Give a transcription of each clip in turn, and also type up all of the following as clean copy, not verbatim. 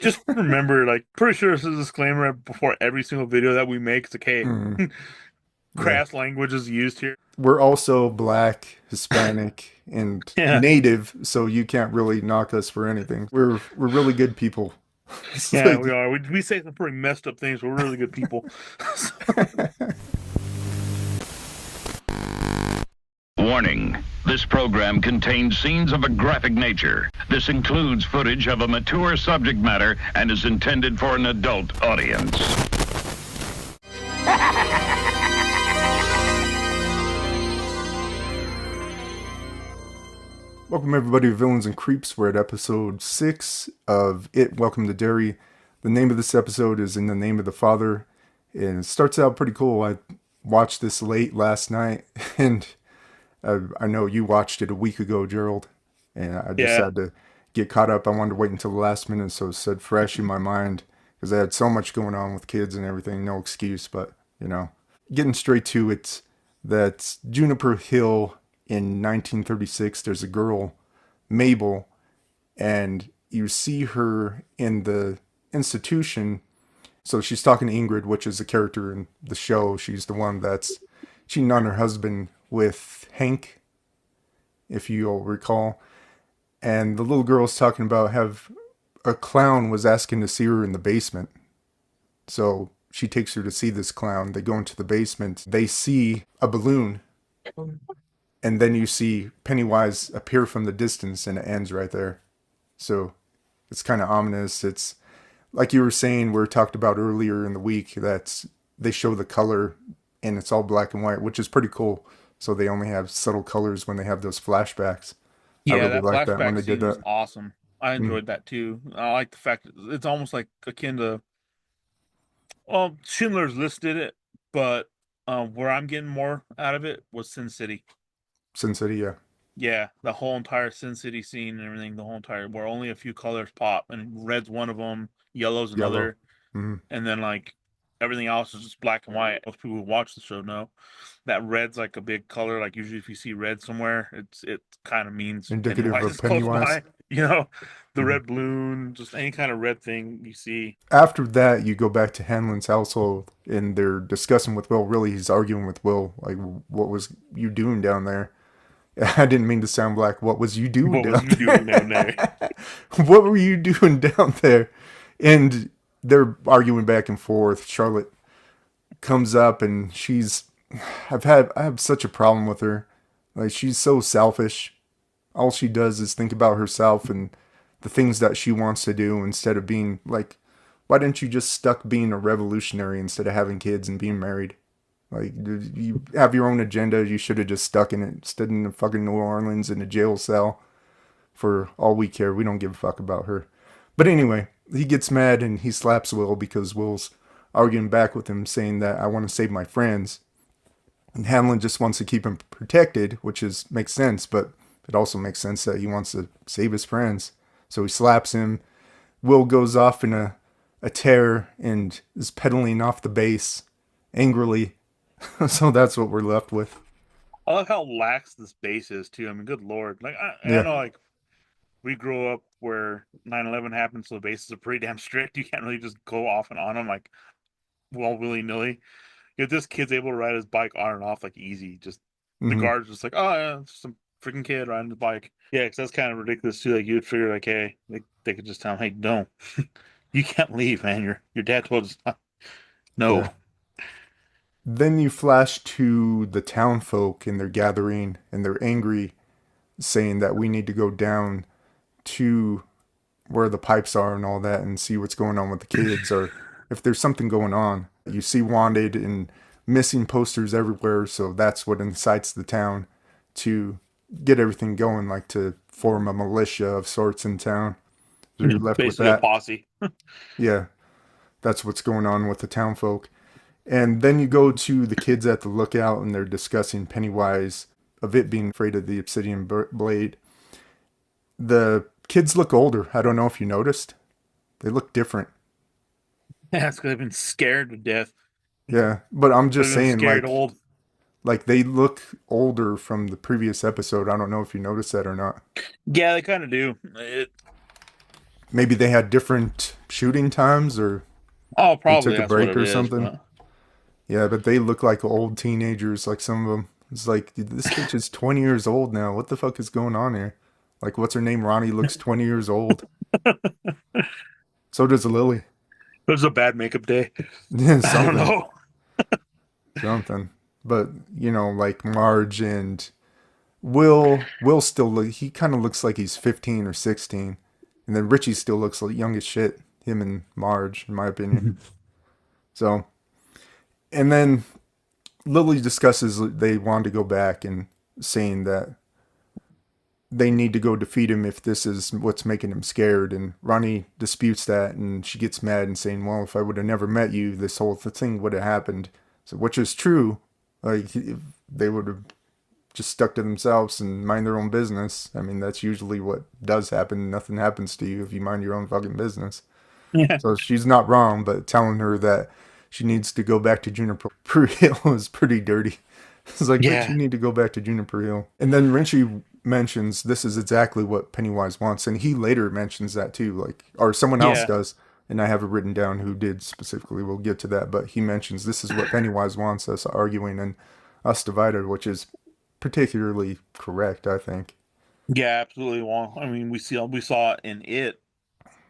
Just remember, like, pretty sure this is a disclaimer before every single video that we make. It's like, hey, Mm, yeah. crass language is used here. We're also black, Hispanic, and Yeah, native, so you can't really knock us for anything. We're really good people. It's yeah, like, we are. We say some pretty messed up things, but we're really good people. Warning. This program contains scenes of a graphic nature. This includes footage of a mature subject matter and is intended for an adult audience. welcome everybody to Villains and Creeps. We're at episode 6 of It, Welcome to Derry. The name of this episode is In the Name of the Father, and it starts out pretty cool. I watched this late last night, and I know you watched it a week ago, Gerald, and I just Yeah, had to get caught up. I wanted to wait until the last minute, so it said fresh in my mind because I had so much going on with kids and everything. No excuse, but getting straight to it. That's Juniper Hill in 1936. There's a girl, Mabel, and you see her in the institution. So she's talking to Ingrid, which is a character in the show. She's the one that's cheating on her husband with Hank, if you'll recall. And the little girl's talking about have a clown was asking to see her in the basement. So she takes her to see this clown. They go into the basement. They see a balloon, and then you see Pennywise appear from the distance, and it ends right there. So it's kind of ominous. It's like you were saying, we talked about earlier in the week that they show the color and it's all black and white, which is pretty cool. So they only have subtle colors when they have those flashbacks. I yeah, really that like that when flashback they did scene was that. awesome. I Mm. enjoyed that too. I like the fact that it's almost like akin to, well, Schindler's List did it, but where I'm getting more out of it was Sin City. Sin City, yeah. Yeah, the whole entire Sin City scene and everything, the whole entire where only a few colors pop, and red's one of them, yellow's Yellow. another, Mm. and then like everything else is just black and white. Most people who watch the show know that red's like a big color. Like usually if you see red somewhere, it kind of means Indicative Pennywise of is close Pennywise. by. You know, the Mm. red balloon, just any kind of red thing you see. After that, you go back to Hanlon's household and they're discussing with Will. Really, he's arguing with Will. Like, what was you doing down there? I didn't mean to sound black. What was you doing What was down you doing down there? there? What were you doing down there? And they're arguing back and forth. Charlotte comes up and I have such a problem with her. Like, she's so selfish. All she does is think about herself and the things that she wants to do instead of being like, why didn't you just stuck being a revolutionary instead of having kids and being married? Like, you have your own agenda. You should have just stuck in it instead in fucking New Orleans in a jail cell. For all we care, we don't give a fuck about her. But anyway, he gets mad and he slaps Will because Will's arguing back with him, saying that I want to save my friends. And Hamlin just wants to keep him protected, which is makes sense, but it also makes sense that he wants to save his friends. So he slaps him. Will goes off in a tear and is pedaling off the base angrily. So that's what we're left with. I love how lax this base is too. I mean, good lord. Like I Yeah. know like we grew up where 9/11 happened, so the bases are pretty damn strict. You can't really just go off and on them like well willy nilly. If this kid's able to ride his bike on and off like easy, just the Hmm. guards just like, oh yeah, it's just some freaking kid riding his bike. Yeah, because that's kind of ridiculous too. Like you'd figure like, hey, they could just tell him, hey, don't, you can't leave, man. Your dad told us not. No. Yeah. Then you flash to the town folk and they're gathering and they're angry, saying that we need to go down to where the pipes are and all that and see what's going on with the kids or if there's something going on. You see wanted and missing posters everywhere, so that's what incites the town to get everything going, like to form a militia of sorts in town. So you're left with Basically a that. posse. Yeah, that's what's going on with the town folk. And then you go to the kids at the lookout and they're discussing Pennywise, of it being afraid of the obsidian blade. The kids look older. I don't know if you noticed. They look different. That's because they've been scared to death. Yeah, but I'm They've just been saying, scared old. like they look older from the previous episode. I don't know if you noticed that or not. Yeah, they kind of do. Maybe they had different shooting times, or Oh, they probably took a that's what break it or is. something. But Yeah, but they look like old teenagers, like some of them. It's like, dude, this bitch is 20 years old now. What the fuck is going on here? Like, what's her name? Ronnie looks 20 years old. So does Lily. it was a bad makeup day. Yeah, I don't something, know. something. But, you know, like Marge and Will still look, he kind of looks like he's 15 or 16. And then Richie still looks like young as shit. Him and Marge, in my opinion. So, and then Lily discusses they want to go back and saying that they need to go defeat him if this is what's making him scared. And Ronnie disputes that, and she gets mad and saying, "Well, if I would have never met you, this whole thing would have happened." So, which is true. Like, if they would have just stuck to themselves and mind their own business. I mean, that's usually what does happen. Nothing happens to you if you mind your own fucking business. Yeah, So she's not wrong, but telling her that she needs to go back to Juniper Hill is pretty dirty. It's like, bitch, you yeah, need to go back to Juniper Hill. And then Richie mentions this is exactly what Pennywise wants. And he later mentions that too, like, or someone else yeah, does. And I have it written down who did specifically. We'll get to that. But he mentions this is what Pennywise wants, us arguing and us divided, which is particularly correct, I think. yeah. Absolutely. Well, I mean, we saw it in it.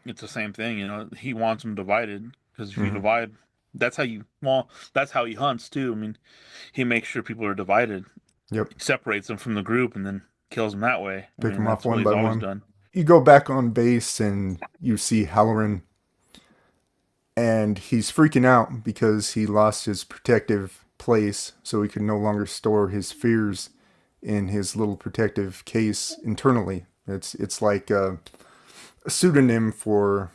It's the same thing. You know, he wants them divided because if you Hmm. divide, that's how you. Well, that's how he hunts too. I mean, he makes sure people are divided, Yep. he separates them from the group, and then kills them that way. I Pick mean, them off that's what one he's by always one. done. You go back on base and you see Halloran, and he's freaking out because he lost his protective place, so he can no longer store his fears in his little protective case internally. It's like a pseudonym for,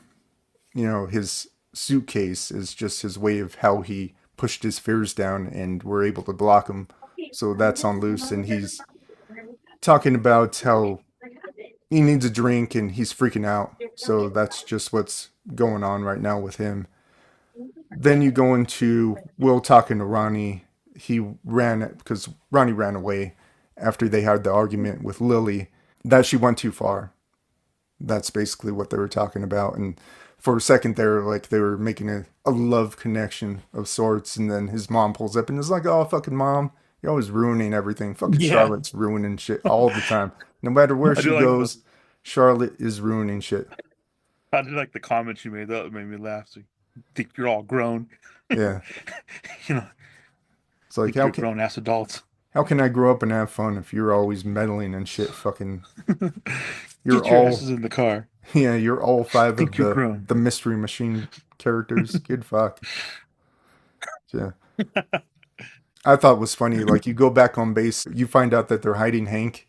you know, his suitcase is just his way of how he pushed his fears down and we're able to block him. So that's on loose, and he's talking about how he needs a drink and he's freaking out. So that's just what's going on right now with him. Then you go into Will talking to Ronnie. He ran because Ronnie ran away after they had the argument with Lily that she went too far. That's basically what they were talking about. And for a second there, like they were making a love connection of sorts. And then his mom pulls up and is like, "Oh, fucking mom, you're always ruining everything. Fucking Yeah, Charlotte's ruining shit all the time. No matter where I she do like the goes, Charlotte is ruining shit." I do like the comment you made. That made me laugh. So you think you're all grown, Yeah. you know? It's like, Think you're grown ass adults. how can I grow up and have fun if you're always meddling and shit? Fucking, you're Get your all, asses in the car. yeah, you're all five of Think you're grown. the mystery machine characters. Good fuck. Yeah. I thought was funny. Like you go back on base, you find out that they're hiding Hank,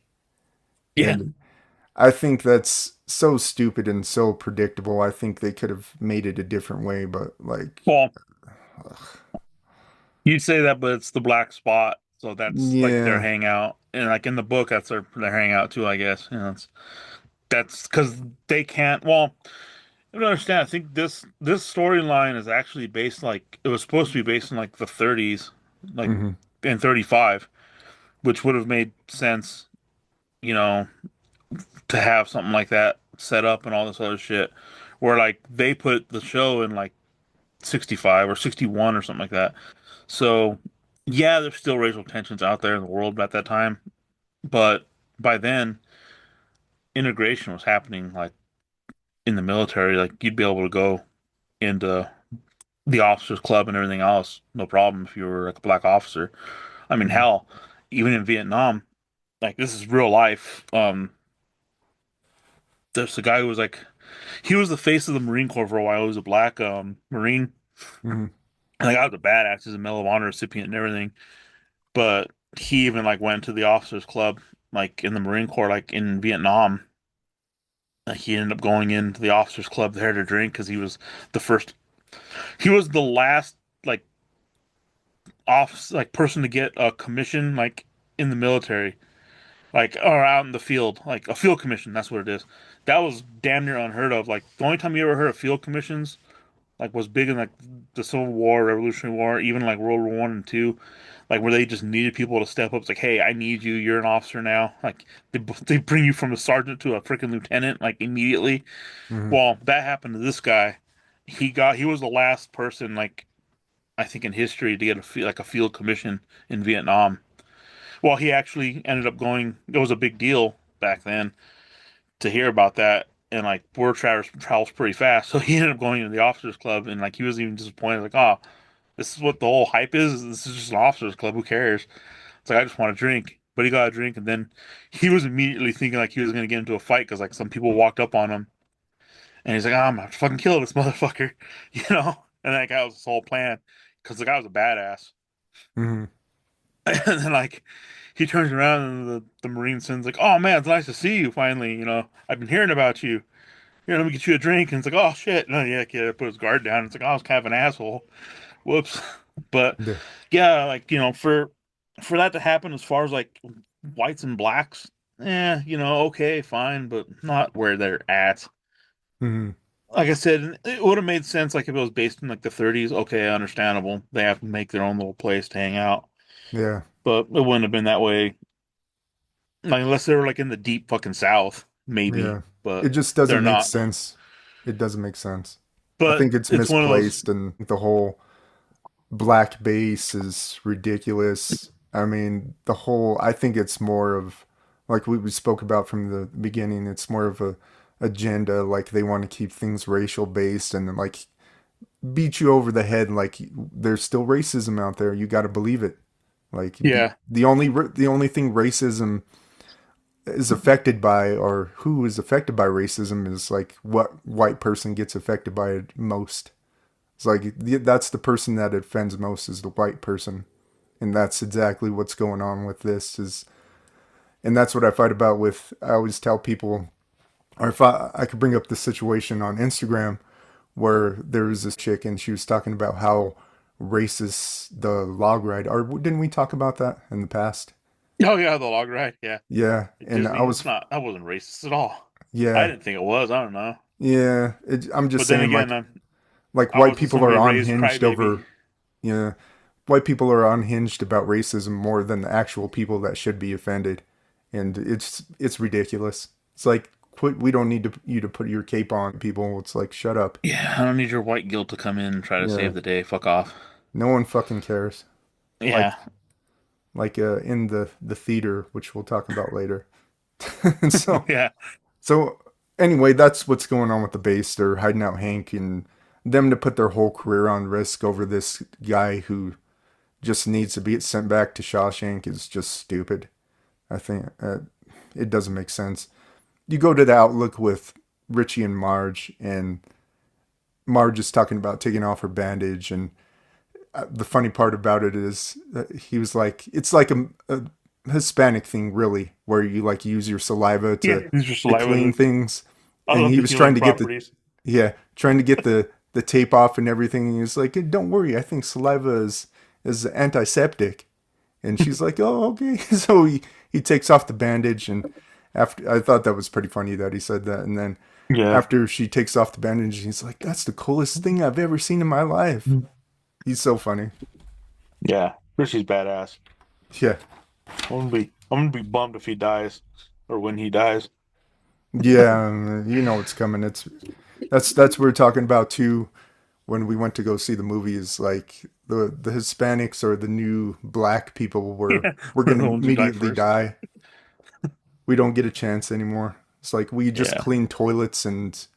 Yeah. and I think that's so stupid and so predictable. I think they could have made it a different way, but like, Well, you'd say that, but it's the black spot, so that's like their yeah, hangout, and like in the book, that's their hangout too. I guess you know that's because they can't. Well, I don't understand. I think this storyline is actually based like it was supposed to be based in like the 30s, like hmm in 35, which would have made sense, you know, to have something like that set up and all this other shit. Where like they put the show in like 65 or 61 or something like that. So yeah, there's still racial tensions out there in the world at that time, but by then integration was happening like in the military. Like you'd be able to go into the officers club and everything else, no problem if you were like a black officer. I mean, hmm hell, even in Vietnam, like this is real life. There's a guy who was like, he was the face of the Marine Corps for a while. He was a black Marine, hmm and like I was a badass. He's a Medal of Honor recipient and everything. But he even like went to the officers club, like in the Marine Corps, like in Vietnam. He ended up going into the officers club there to drink because he was the first. He was the last like person to get a commission like in the military, like or out in the field, like a field commission. That's what it is. That was damn near unheard of. Like the only time you ever heard of field commissions like was big in like the Civil War, Revolutionary War, even like World War One and Two, like where they just needed people to step up. It's like, hey, I need you. You're an officer now. Like they bring you from a sergeant to a freaking lieutenant like immediately. Hmm. Well, that happened to this guy. He was the last person like I think in history to get like a field commission in Vietnam. Well, he actually ended up going. It was a big deal back then to hear about that, and like word travels pretty fast. So he ended up going to the officers club, and like he was even disappointed. Like, oh, this is what the whole hype is. This is just an officers club. Who cares? It's like I just want to drink. But he got a drink, and then he was immediately thinking like he was going to get into a fight because like some people walked up on him, and he's like, oh, I'm gonna have to fucking kill this motherfucker, you know. And that guy was his whole plan because the guy was a badass. Hmm. And then like he turns around and the Marine sends like, "Oh man, it's nice to see you finally. You know, I've been hearing about you. Here, let me get you a drink." And it's like, "Oh shit!" No, yeah, kid, put his guard down. It's like, "Oh, I was kind of an asshole. Whoops." But Yeah. yeah, like for that to happen, as far as like whites and blacks, okay, fine, but not where they're at. Hmm. Like I said, it would have made sense like if it was based in like the 30s. Okay, understandable. They have to make their own little place to hang out, Yeah. but it wouldn't have been that way. Like, unless they were like in the deep fucking South, maybe, Yeah. It but just they're doesn't make not. sense. It doesn't make sense. I But think it's it's one of those, misplaced, and the whole black base is ridiculous. I mean, I think it's more of, like we spoke about from the beginning, it's more of a agenda. Like they want to keep things racial based and like beat you over the head. Like there's still racism out there. You got to believe it. Like yeah, the only thing racism is affected by, or who is affected by racism, is like what white person gets affected by it most. It's like that's the person that offends most is the white person, and that's exactly what's going on with this. And that's what I fight about with. I always tell people, or if I could bring up the situation on Instagram where there was this chick and she was talking about how racist the log ride. Or didn't we talk about that in the past? oh yeah, the log ride, yeah, Yeah, and I Disney. That's was not that wasn't racist at all. I yeah didn't think it was. I don't know, yeah. I'm just but then saying again, like I white wasn't people are somebody raised unhinged crybaby. over. Yeah, white people are unhinged about racism more than the actual people that should be offended, and it's ridiculous. It's like quit. We don't need you to put your cape on, people. It's like shut up. Yeah, I don't need your white guilt to come in and try to Yeah, save the day. Fuck off. no one fucking cares. Yeah, Like in the theater, which we'll talk about later. And yeah, so anyway, that's what's going on with the base. They're hiding out Hank, and them to put their whole career on risk over this guy who just needs to be sent back to Shawshank is just stupid. I think it doesn't make sense. You go to the Outlook with Richie and Marge, and Marge is talking about taking off her bandage. And the funny part about it is he was like, it's like a Hispanic thing, really, where you like use your saliva yeah. He's just to saliva clean to things. And unlock he the was trying healing to get the properties. yeah, trying to get the tape off and everything. And he was like, "Don't worry, I think saliva is antiseptic." And she's like, "Oh, okay." So he takes off the bandage, and after I thought that was pretty funny that he said that. And then Yeah, after she takes off the bandage, he's like, "That's the coolest thing I've ever seen in my life." He's so funny. yeah. Richie's badass. Yeah, I'm gonna be bummed if he dies or when he dies. yeah. You know what's coming. That's what we're talking about too. When we went to go see the movies, like the Hispanics or the new black people Yeah, were we're the gonna ones who die immediately first. die. We don't get a chance anymore. It's like we just Yeah. clean toilets and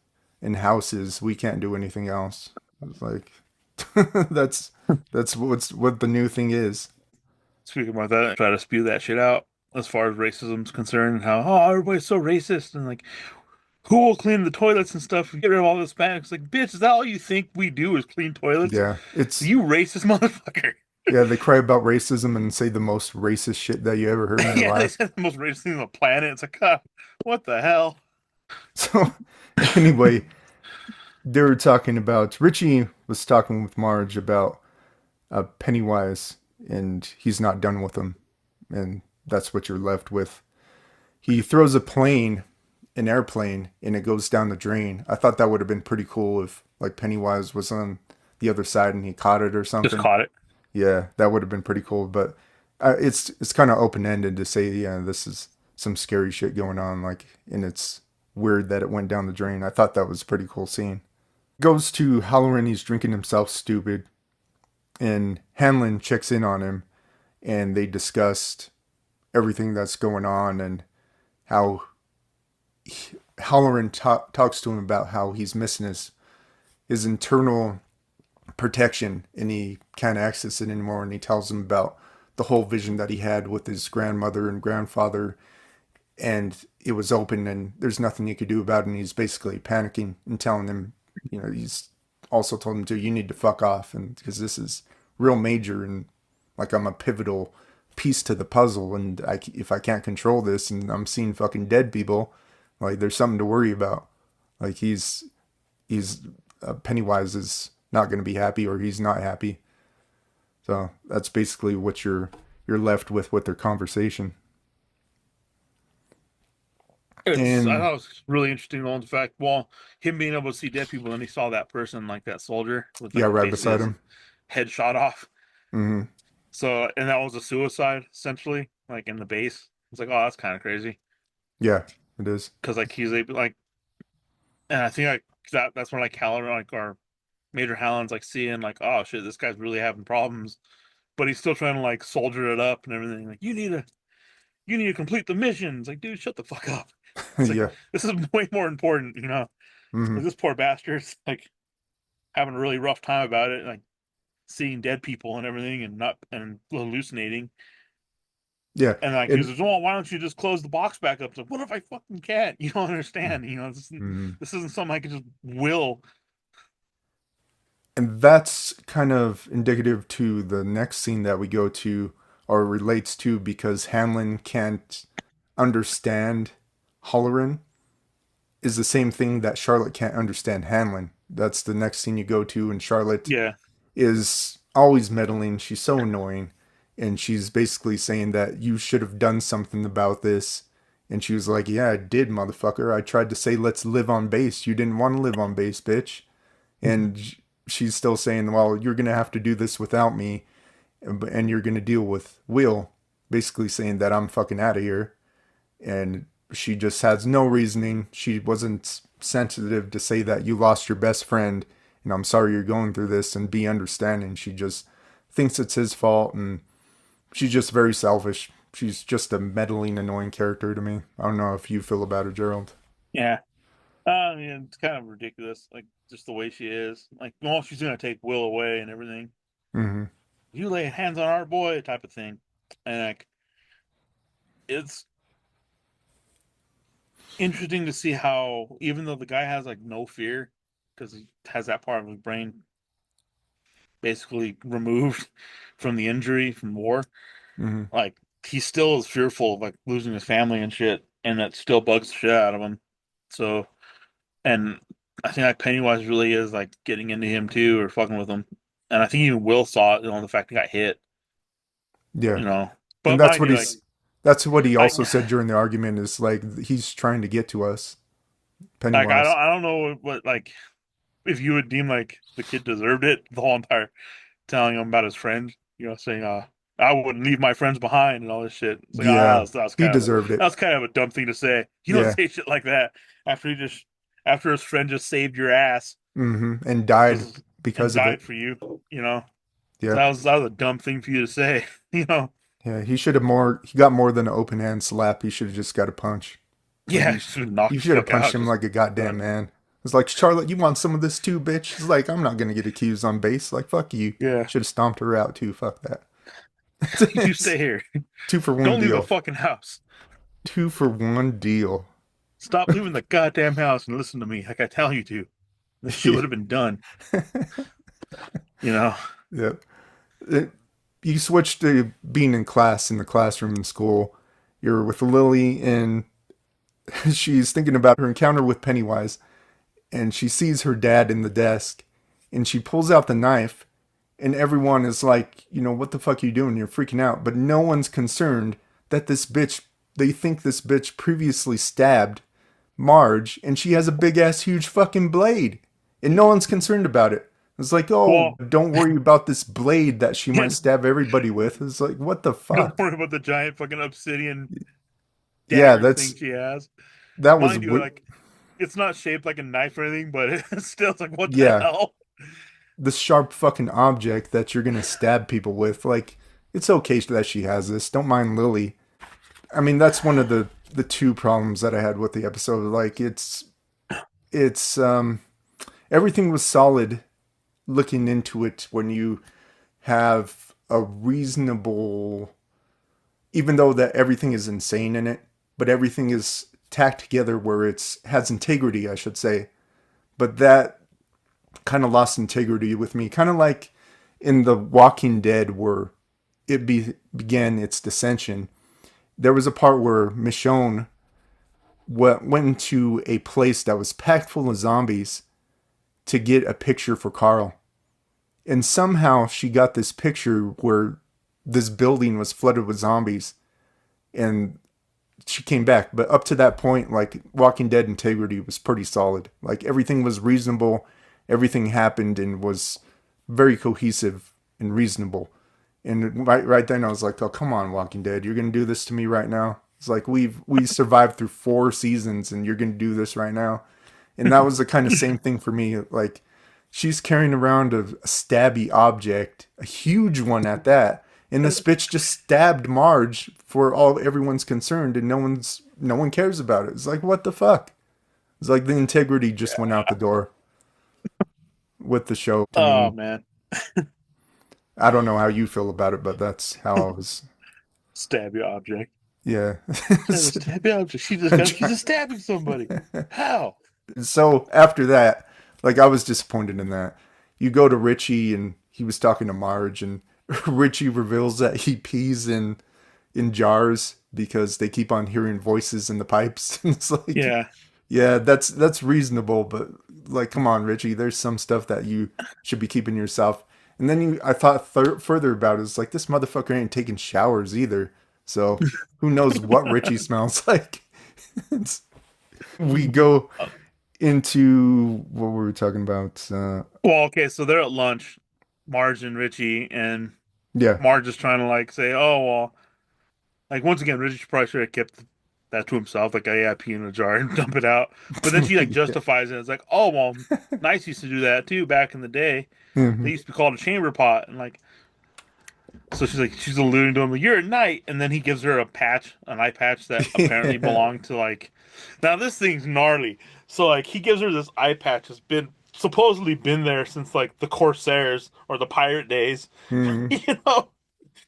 houses. We can't do anything else. It's like that's what the new thing is. Speaking about that, try to spew that shit out as far as racism's concerned, and how everybody's so racist and like who will clean the toilets and stuff and get rid of all the Hispanics? Like, bitch, is that all you think we do is clean toilets? Yeah, it's You racist motherfucker. yeah. They cry about racism and say the most racist shit that you ever heard in your Yeah, they life. said the most racist thing on the planet. It's like, what the hell? So anyway, they were talking about Richie was talking with Marge about Pennywise, and he's not done with him, and that's what you're left with. He throws an airplane, and it goes down the drain. I thought that would have been pretty cool if like Pennywise was on the other side and he caught it or Just something. caught it. Yeah, that would have been pretty cool. But it's kind of open ended to say, yeah, this is some scary shit going on. Like, and it's weird that it went down the drain. I thought that was a pretty cool scene. Goes to Halloran, he's drinking himself stupid, and Hanlon checks in on him, and they discussed everything that's going on and how Halloran talks to him about how he's missing his internal protection and he can't access it anymore. And he tells him about the whole vision that he had with his grandmother and grandfather, and it was open and there's nothing you could do about it. And he's basically panicking and telling him, he's also told him to, you need to fuck off, and because this is real major and like I'm a pivotal piece to the puzzle, and if I can't control this and I'm seeing fucking dead people, like there's something to worry about. Like he's Pennywise is not going to be happy, or he's not happy. So that's basically what you're left with their conversation. I And thought it was really interesting on the fact, well, him being able to see dead people, and he saw that person, like that soldier, with yeah, like right basically beside his him. head shot off. Hmm. So, and that was a suicide essentially, like in the base. It's like, oh, that's kind of crazy Yeah, it is. because like he's able, like, and I think like that's when like Halloran, like our Major Hallen's like seeing like, oh shit, this guy's really having problems, but he's still trying to like soldier it up and everything. Like, you need to complete the mission. It's like, dude, shut the fuck up. It's like Yeah. this is way more important, you know. Hmm. Like this poor bastard's like having a really rough time about it, like seeing dead people and everything, and not and hallucinating. Yeah. And like he And says, "Well, why don't you just close the box back up?" It's like, what if I fucking can't? You don't understand. You know, mhm. this isn't something I can just will. And that's kind of indicative to the next scene that we go to, or relates to, because Hanlon can't understand Halloran is the same thing that Charlotte can't understand Hanlon. That's the next scene you go to, and Charlotte Yeah, is always meddling. She's so annoying. And she's basically saying that you should have done something about this. And she was like, yeah, I did, motherfucker. I tried to say, let's live on base. You didn't want to live on base, bitch. And she's still saying, well, you're going to have to do this without me. And you're going to deal with Will. Basically saying that I'm fucking out of here. And she just has no reasoning. She wasn't sensitive to say that you lost your best friend and I'm sorry you're going through this and be understanding. She just thinks it's his fault, and she's just very selfish. She's just a meddling, annoying character to me. I don't know if you feel about her, Gerald. yeah. I mean, it's kind of ridiculous, like just the way she is. Like, well, she's gonna take Will away and everything. Mm-hmm. You lay hands on our boy, type of thing. And like, it's interesting to see how, even though the guy has like no fear, because he has that part of his brain basically removed from the injury from war, Mm-hmm. like he still is fearful of like losing his family and shit, and that still bugs the shit out of him. So, and I think like Pennywise really is like getting into him too, or fucking with him. And I think even Will saw it, the fact he got hit, Yeah. you know. And But mind you, like that's what he I also said during the argument is like he's trying to get to us, like Pennywise. I don't know what like if you would deem like the kid deserved it, the whole entire telling him about his friends, saying I wouldn't leave my friends behind and all this shit. It's like Yeah, he kind of deserved it. that's kind of a dumb thing to say. You don't Yeah. say shit like that after after his friend just saved your ass Mm-hmm. And died because and because of it. died for you. You know Yeah. that was a dumb thing for you to say. You know, Yeah, he should have more. He got more than an open hand slap. He should have just got a punch. Like yeah, just knock you the should have fuck punched out. him Just like a goddamn done. man. It's like Charlotte, you want some of this too, bitch? It's like I'm not gonna get accused on base. Like fuck you. Yeah, Should have stomped her out too. Fuck that. you It's stay here. two for one Don't leave the deal. fucking house. Two for one deal. Stop leaving the goddamn house and listen to me like I tell you to. This shit Yeah. would have been done. You know. Yep. It, you switch to being in class in the classroom in school. You're with Lily, and she's thinking about her encounter with Pennywise, and she sees her dad in the desk, and she pulls out the knife, and everyone is like, what the fuck are you doing? You're freaking out. But no one's concerned that this bitch, they think this bitch previously stabbed Marge, and she has a big ass huge fucking blade. and no one's concerned about it. It's like, oh, Well, don't worry about this blade that she might yeah, stab everybody with. It's like, what the don't fuck? worry about the giant fucking obsidian Yeah, dagger thing that's she has. that was Mind you, like it's not shaped like a knife or anything, but it's still it's like what the yeah, hell? this sharp fucking object that you're gonna stab people with. Like, it's okay that she has this. Don't mind Lily. I mean, that's one of the two problems that I had with the episode. Like, it's everything was solid looking into it when you have a reasonable, even though that everything is insane in it, but everything is tacked together where it's has integrity, I should say. But that kind of lost integrity with me, kind of like in The Walking Dead where began its dissension. There was a part where Michonne went into a place that was packed full of zombies to get a picture for Carl. And somehow she got this picture where this building was flooded with zombies, and she came back. But up to that point, like, Walking Dead integrity was pretty solid. Like, everything was reasonable, everything happened and was very cohesive and reasonable. And right then I was like, oh, come on, Walking Dead, you're gonna do this to me right now. It's like we survived through 4 seasons and you're gonna do this right now. And that was the kind of same thing for me. Like, she's carrying around a stabby object, a huge one at that, and this bitch just stabbed Marge for all everyone's concerned, and no one cares about it. It's like, what the fuck? It's like the integrity just went out the door with the show to Oh me. man, I don't know how you feel about it, but that's how I was. stab your object. Yeah. Said a stab your object. She's just stabbing somebody. How? So after that, like, I was disappointed in that. You go to Richie and he was talking to Marge, and Richie reveals that he pees in jars because they keep on hearing voices in the pipes. It's like, Yeah. yeah, that's reasonable, but like, come on, Richie, there's some stuff that you should be keeping yourself. And then I thought further about it. It's like, this motherfucker ain't taking showers either. So who knows what Richie smells like? We go into what were we talking about? Well, okay, so they're at lunch, Marge and Richie, and Yeah. Marge is trying to like say, "Oh well," like once again, Richie probably should have kept that to himself, like, "Oh yeah, pee in a jar and dump it out." But then she like Yeah. justifies it. It's like, "Oh well, nice used to do that too back in the day. They Mhm. used to be called a chamber pot," and like, so she's alluding to him like, "You're a knight," and then he gives her a patch, an eye patch that apparently Yeah. belonged to like. Now this thing's gnarly. So like he gives her this eye patch that's been supposedly been there since like the Corsairs or the pirate days. Mhm. You know,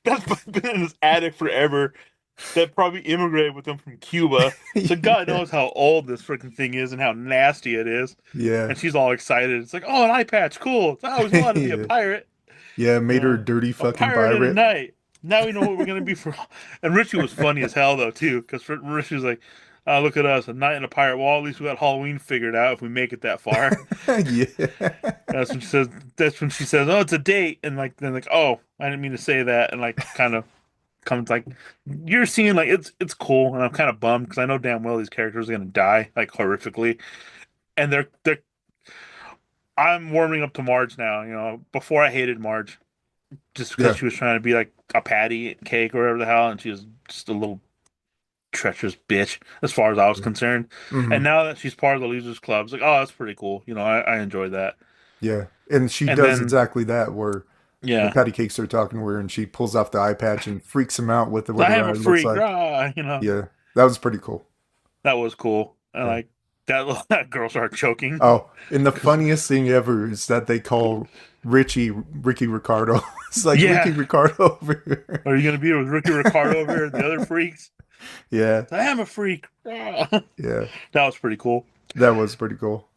that's been in his attic forever. That probably immigrated with him from Cuba. So God Yeah. knows how old this freaking thing is and how nasty it is. Yeah. And she's all excited. It's like, oh, an eye patch, cool. I always wanted to be a Yeah. pirate. Yeah, made her a Uh, dirty a fucking pirate in a pirate. night. Now we know what we're gonna be for. And Richie was funny as hell though too, because Richie was like, "Look at us, a knight and a pirate. Well, at least we got Halloween figured out if we make it that far." Yeah. That's when she says. That's when she says, "Oh, it's a date," and like then like, "Oh, I didn't mean to say that," and like kind of comes like, you're seeing like it's cool, and I'm kind of bummed because I know damn well these characters are gonna die like horrifically, and they're. I'm warming up to Marge now. You know, before I hated Marge just because Yeah. she was trying to be like a patty cake or whatever the hell, and she was just a little treacherous bitch as far as I was concerned. And Hmm. now that she's part of the Losers Club, it's like, oh, that's pretty cool. You know, I enjoyed that. Yeah. And she And does then, exactly that where the yeah, patty cakes are talking to her and she pulls off the eye patch and freaks him out with what I her am eye a looks freak, like. rah, you know, Yeah. That was pretty cool. that was cool. And Yeah. like that, that girl started choking Oh, and the because, funniest thing ever is that they call Richie Ricky Ricardo. It's like, Ricky yeah, Ricardo over here. are you gonna be with Ricky Ricardo over here and the other freaks? Yeah. I am a freak. Rah. That Yeah. was pretty cool. That was pretty cool.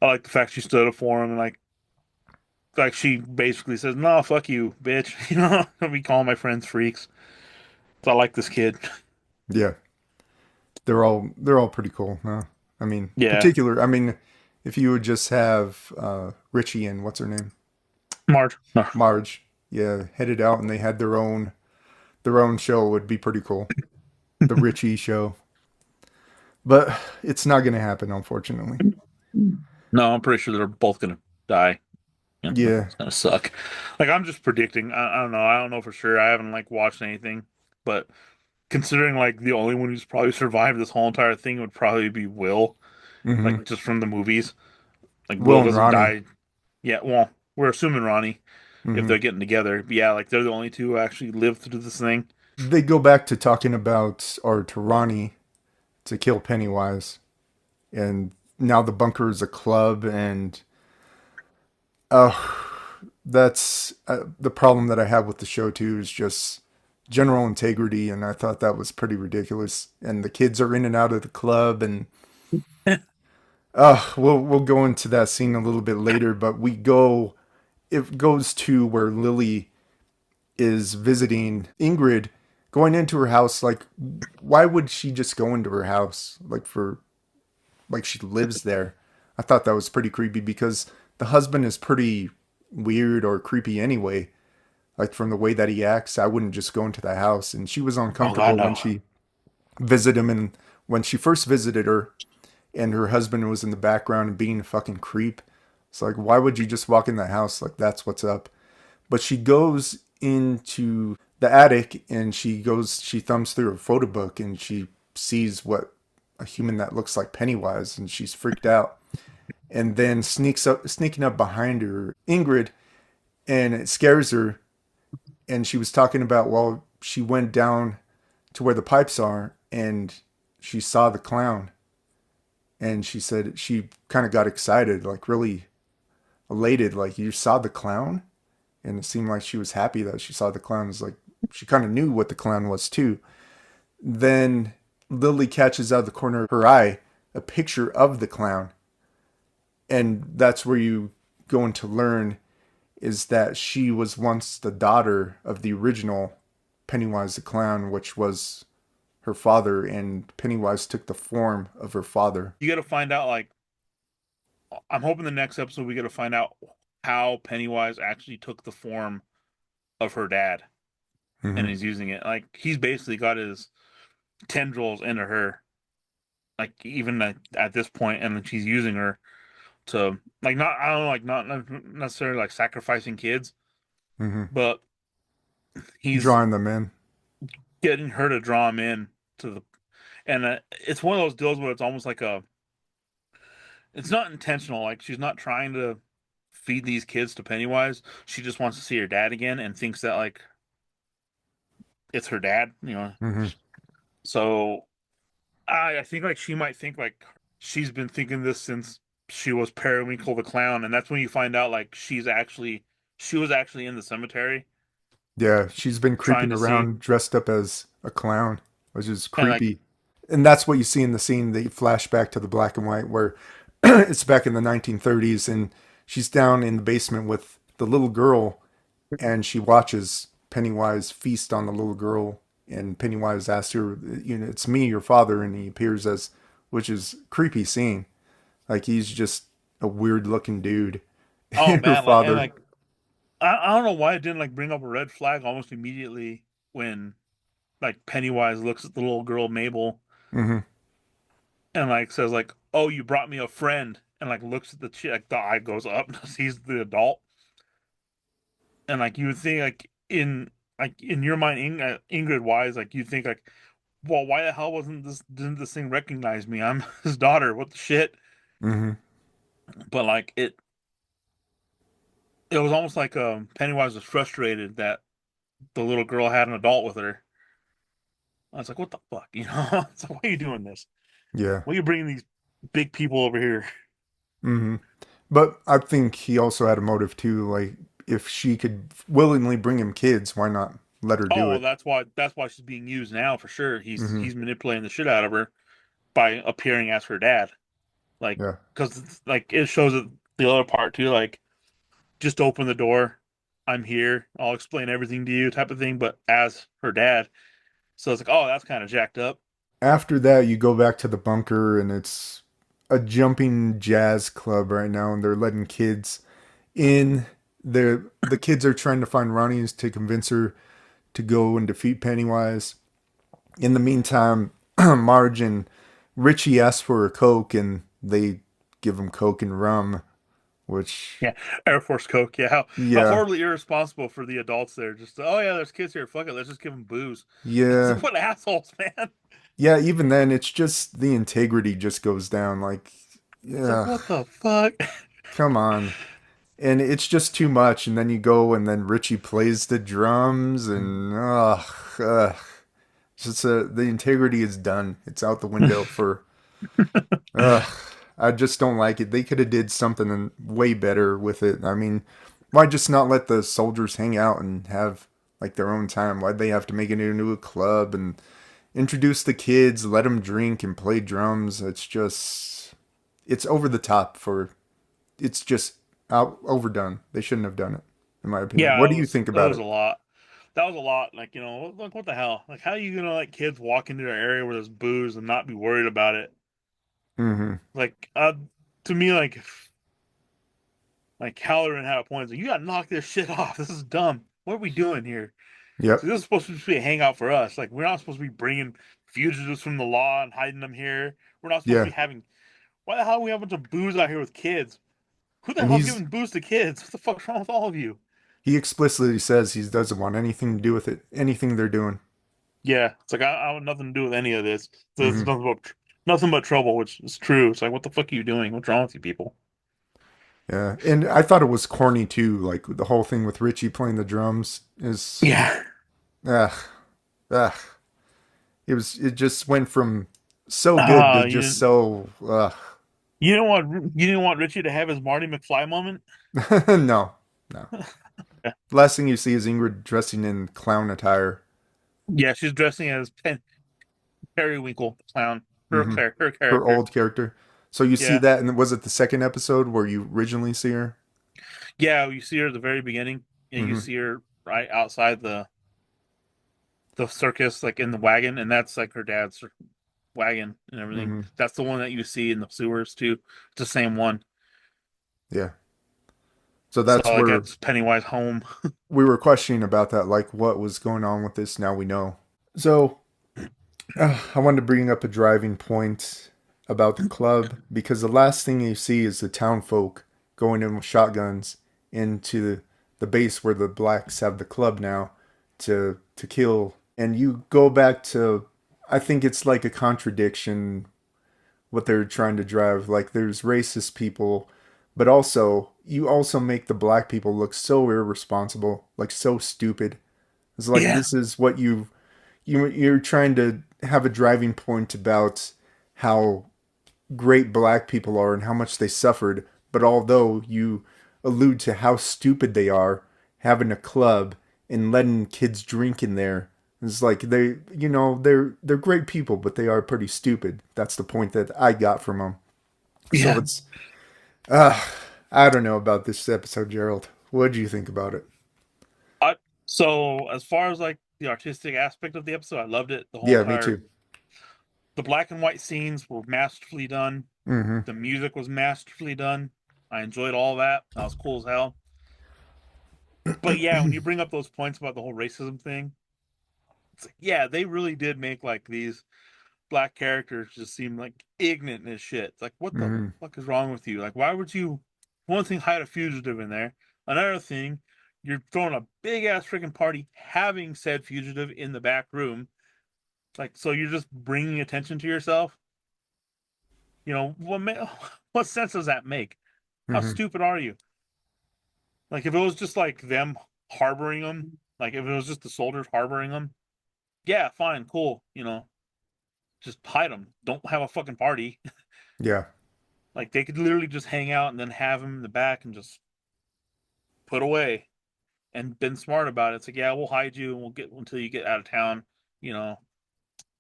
I like the fact she stood up for him and like she basically says, "No, fuck you, bitch." You know, don't be calling my friends freaks. So I like this kid. Yeah. They're all pretty cool. Huh? I mean, Yeah, particular. I mean, if you would just have Richie and what's her name, Marge. No. Marge, yeah, headed out and they had their own show would be pretty cool. The Richie show, but it's not going to happen, unfortunately. No, I'm pretty sure they're both gonna die. Yeah. It's gonna suck. Like I'm just predicting. I don't know. I don't know for sure. I haven't like watched anything, but considering like the only one who's probably survived this whole entire thing would probably be Will, Hmm. like just from the movies. Like Will Will and doesn't Ronnie. die. Yeah, well, we're assuming Ronnie if Hmm. they're getting together. But yeah, like they're the only two who actually lived through this thing. They go back to talking about, or to Ronnie, to kill Pennywise. And now the bunker is a club, and that's the problem that I have with the show too, is just general integrity, and I thought that was pretty ridiculous. And the kids are in and out of the club, and we'll go into that scene a little bit later, but it goes to where Lily is visiting Ingrid, going into her house. Like, why would she just go into her house? Like she lives there. I thought that was pretty creepy because the husband is pretty weird or creepy anyway. Like from the way that he acts, I wouldn't just go into the house. And she was Oh God, uncomfortable when no. she visited him, and when she first visited her, and her husband was in the background and being a fucking creep. It's like, why would you just walk in the house? Like, that's what's up. But she goes into the attic, and she thumbs through her photo book, and she sees what a human that looks like Pennywise, and she's freaked out. And then sneaking up behind her, Ingrid, and it scares her. And she was talking about, well, she went down to where the pipes are, and she saw the clown, and she said she kind of got excited, like really elated, like, you saw the clown. And it seemed like she was happy that she saw the clown. It's like she kind of knew what the clown was too. Then Lily catches out of the corner of her eye a picture of the clown, and that's where you go into learn is that she was once the daughter of the original Pennywise the clown, which was her father, and Pennywise took the form of her father. You got to find out. Like I'm hoping the next episode we got to find out how Pennywise actually took the form of her dad, and Mm-hmm. he's using it. Like he's basically got his tendrils into her. Like even at this point, and she's using her to like not I don't know like not necessarily like sacrificing kids, Mm-hmm. but he's Drawing them in. getting her to draw him in to the and it's one of those deals where it's almost like a it's not intentional. Like she's not trying to feed these kids to Pennywise. She just wants to see her dad again and thinks that like it's her dad, you know. Mm-hmm. So I think like she might think like she's been thinking this since she was Periwinkle the clown, and that's when you find out like she was actually in the cemetery Yeah, she's been trying creeping to see around dressed up as a clown, which is and like creepy. And that's what you see in the scene. They flash back to the black and white where it's back in the 1930s, and she's down in the basement with the little girl, and she watches Pennywise feast on the little girl. And Pennywise asks her, you know, it's me, your father, and he appears as, which is creepy scene. Like he's just a weird looking dude. oh And her man, like and father, like I don't know why it didn't like bring up a red flag almost immediately when like Pennywise looks at the little girl Mabel hmm and like says like, "Oh, you brought me a friend," and like looks at the chick, like the eye goes up, sees the adult, and like you would think like in your mind, Ingrid wise, like you think like, well, why the hell didn't this thing recognize me? I'm his daughter. What the shit? hmm But like it was almost like Pennywise was frustrated that the little girl had an adult with her. I was like, what the fuck, you know? So why are you doing this? yeah. Why are you bringing these big people over here? hmm But I think he also had a motive too. Like, if she could willingly bring him kids, why not let her do Oh, well, it? that's why she's being used now for sure. Hmm. He's manipulating the shit out of her by appearing as her dad. Like, Yeah. because like it shows it the other part too. Like, just open the door. I'm here. I'll explain everything to you, type of thing. But as her dad, so it's like, oh, that's kind of jacked up. After that, you go back to the bunker, and it's a jumping jazz club right now, and they're letting kids in. The kids are trying to find Ronnie's to convince her to go and defeat Pennywise. In the meantime, Marge and Richie ask for a Coke, and they give them Coke and rum, which, Yeah, Air Force Coke. Yeah, how yeah, horribly irresponsible for the adults there. Just oh yeah, there's kids here. Fuck it, let's just give them booze. It's yeah, like what assholes, man. yeah. Even then, it's just the integrity just goes down. Like, It's like yeah, what the fuck. come on. And it's just too much. And then you go, and then Richie plays the drums, and ugh. Just the integrity is done. It's out the window for ugh. I just don't like it. They could have did something way better with it. I mean, why just not let the soldiers hang out and have like their own time? Why'd they have to make it into a club and introduce the kids, let them drink and play drums? It's just it's over the top for it's just out overdone. They shouldn't have done it, in my opinion. Yeah, What do you think that about was it? a lot. That was a lot. Like like what the hell? Like how are you gonna let kids walk into an area where there's booze and not be worried about it? Mm-hmm. Like to me, like Halloran had a point. Like, you gotta knock this shit off. This is dumb. What are we doing here? So Yep. this is supposed to be a hangout for us. Like we're not supposed to be bringing fugitives from the law and hiding them here. We're not supposed to Yeah. be having. Why the hell do we have a bunch of booze out here with kids? Who the And hell's giving booze to kids? What the fuck's wrong with all of you? he explicitly says he doesn't want anything to do with it, anything they're doing. Yeah, it's like I want nothing to do with any of this. So it's Hmm. nothing but trouble, which is true. It's like what the fuck are you doing? What's wrong with you people? Yeah, and I thought it was corny too. Like the whole thing with Richie playing the drums is, Yeah. ugh, ugh. It just went from so good to Ah, just so, ugh. you didn't want Richie to have his Marty McFly moment. No, no. Last thing you see is Ingrid dressing in clown attire. Yeah, she's dressing as Periwinkle, the clown. Hmm. Her Her character. old character. So you see Yeah, that, and was it the second episode where you originally see her? yeah. You see her at the very beginning, and you Hmm. see her right outside the circus, like in the wagon, and that's like her dad's wagon and everything. Hmm. That's the one that you see in the sewers too. It's the same one. Yeah. So So that's like where that's Pennywise home. we were questioning about that, like what was going on with this. Now we know. So I wanted to bring up a driving point about the club because the last thing you see is the town folk going in with shotguns into the base where the blacks have the club now to kill. And you go back to, I think it's like a contradiction what they're trying to drive. Like there's racist people, but also you also make the black people look so irresponsible, like so stupid. It's like Yeah, this is what you're trying to have a driving point about how great black people are and how much they suffered, but although you allude to how stupid they are having a club and letting kids drink in there, it's like they're great people, but they are pretty stupid. That's the point that I got from them. So yeah. it's uh I don't know about this episode, Gerald. What do you think about it? So as far as like the artistic aspect of the episode, I loved it. The whole Yeah, me entire too. the black and white scenes were masterfully done. Mm-hmm. The music was masterfully done. I enjoyed all that. That was cool as hell. But yeah, when you bring up those points about the whole racism thing, it's like, yeah, they really did make like these black characters just seem like ignorant as shit. It's like, what the Mm-hmm. fuck is wrong with you? Like, why would you, one thing, hide a fugitive in there? Another thing, you're throwing a big ass freaking party having said fugitive in the back room. Like, so you're just bringing attention to yourself. What sense does that make? How Mm-hmm. stupid are you? Like, if it was just like them harboring them, like if it was just the soldiers harboring them, yeah, fine, cool. Just hide them. Don't have a fucking party. Yeah. Like they could literally just hang out and then have him in the back and just put away and been smart about it. It's like, yeah, we'll hide you and we'll get until you get out of town. You know,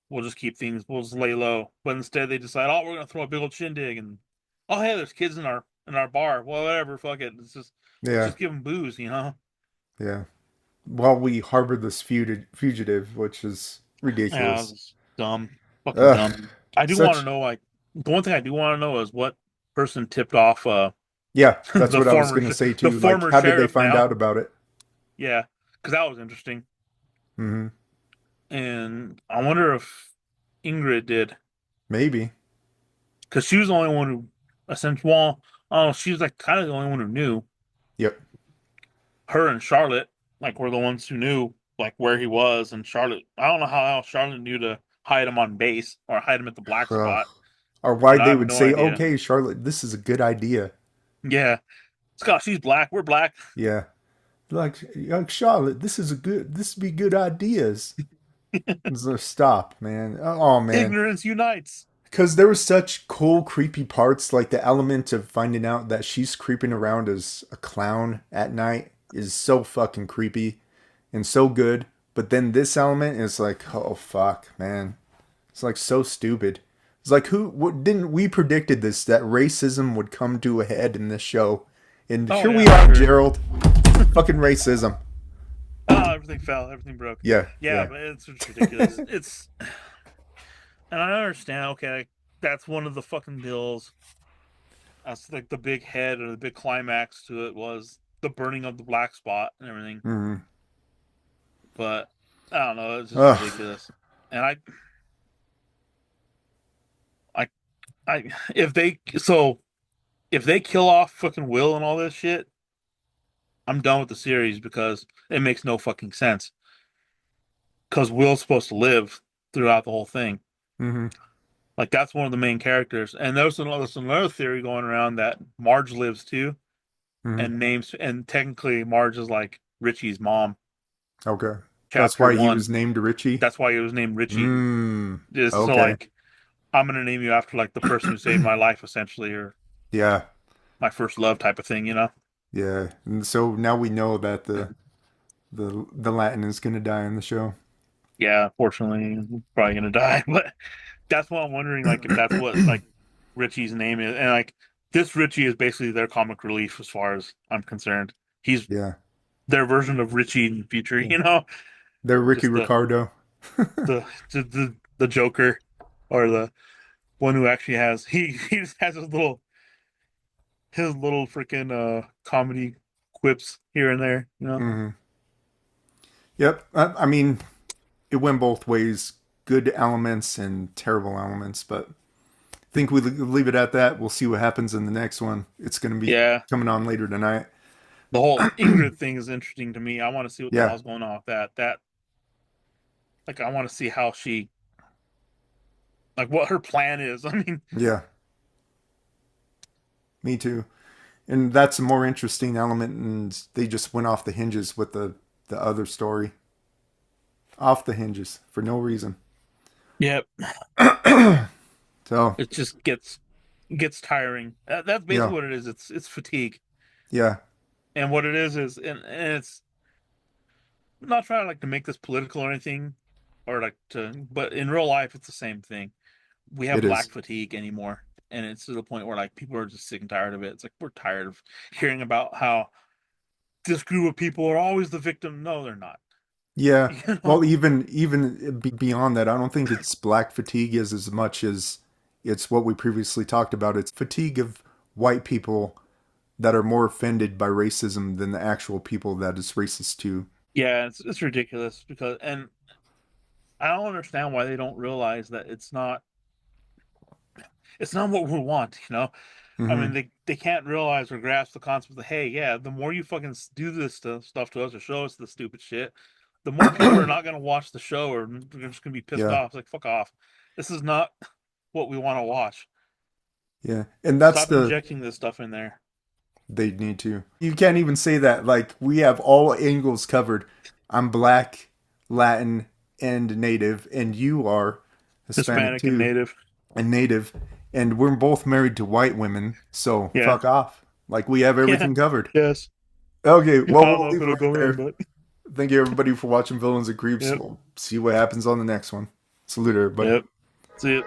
we'll just keep things, we'll just lay low. But instead they decide, oh, we're gonna throw a big old shindig and oh hey, there's kids in our bar. Well, whatever, fuck it. Let's Yeah. just give them booze. Yeah. While we harbor this fugitive, which is Yeah, ridiculous. it's dumb, fucking Ugh, dumb. I do want to such. know, like, the one thing I do want to know is what person tipped off Yeah, that's the what I was former gonna say the too. Like, former how did they sheriff find now. out about it? Yeah, because that was interesting. Hmm. And I wonder if Ingrid did, Maybe. because she was the only one who. essentially, well, oh, she was like kind of the only one who knew. Yep. Her and Charlotte, like, were the ones who knew like where he was, and Charlotte, I don't know how else Charlotte knew to hide him on base or hide him at the black Ugh. spot, Or why but I they have would no say, idea. okay, Charlotte, this is a good idea. Yeah, Scott, she's black. We're black. Yeah. Like Charlotte, this would be good ideas. So stop, man. Oh, man. Ignorance unites. Because there was such cool, creepy parts, like the element of finding out that she's creeping around as a clown at night is so fucking creepy and so good. But then this element is like, oh fuck, man. It's like so stupid. It's like what didn't we predicted this that racism would come to a head in this show, and Oh here yeah, we for are, sure. Gerald. Fucking racism. Oh, everything fell, everything broke. Yeah, Yeah, yeah. but it's just ridiculous. It's, and I understand. Okay, like, that's one of the fucking deals. That's like the big head or the big climax to it was the burning of the black spot and everything. Mm-hmm. But I don't know. It's just Ugh. ridiculous. And I, I, if they kill off fucking Will and all this shit, I'm done with the series because it makes no fucking sense. Because Will's supposed to live throughout the whole thing. Mm-hmm. Like that's one of the main characters. And there's another theory going around that Marge lives too, Mm-hmm. and technically Marge is like Richie's mom. Okay. That's Chapter why he one. was named Richie. That's why he was named Richie. Mm. Just so Okay. like I'm gonna name you after like the person who saved my life, essentially, or Yeah. my first love type of thing, you know? Yeah. And so now we know that the Latin is gonna die in the show. Yeah, unfortunately, I'm probably gonna die. But that's what I'm wondering, like if that's what like Richie's name is, and like this Richie is basically their comic relief as far as I'm concerned. He's Yeah. their version of Richie in the future, Yeah. you know? They're Ricky Just Ricardo. the Joker, or the one who actually has he just has his little freaking comedy quips here and there, you know? Hmm. Yep. I mean, it went both ways. Good elements and terrible elements, but I think we leave it at that. We'll see what happens in the next one. It's going to be Yeah. coming on later tonight. The whole Ingrid thing is interesting to me. I want to see what the Yeah. hell's going on with that. Like I want to see how she like what her plan is. I mean, Yeah. Me too. And that's a more interesting element, and they just went off the hinges with the other story. Off the hinges for no reason. yep. So It just gets tiring. That's yeah, basically what it is. It's fatigue. yeah, And what it is and it's I'm not trying like to make this political or anything or like to but in real life it's the same thing. We have it black is. fatigue anymore. And it's to the point where like people are just sick and tired of it. It's like we're tired of hearing about how this group of people are always the victim. No, they're not. Yeah. You know? Well, even beyond that, I don't think it's black fatigue as much as it's what we previously talked about. It's fatigue of white people that are more offended by racism than the actual people that is racist to. Yeah, it's ridiculous because and I don't understand why they don't realize that it's not what we want, you know? I mean, Hmm. they can't realize or grasp the concept of, hey, yeah, the more you fucking do this stuff to us or show us the stupid shit, the more people are not going to watch the show or they're just going to be pissed Yeah, off. It's like, fuck off. This is not what we want to watch. yeah, and that's Stop the injecting this stuff in there. they need to. You can't even say that. Like we have all angles covered. I'm black, Latin, and native, and you are Hispanic Hispanic and too, Native. and native, and we're both married to white women. So Yeah. fuck off. Like we have Yeah. everything covered. Yes. Okay, I well don't we'll know if leave it it'll right go in, there. but Thank you everybody for watching Villains and Creeps. yep. We'll see what happens on the next one. Salute everybody. Yep. See it.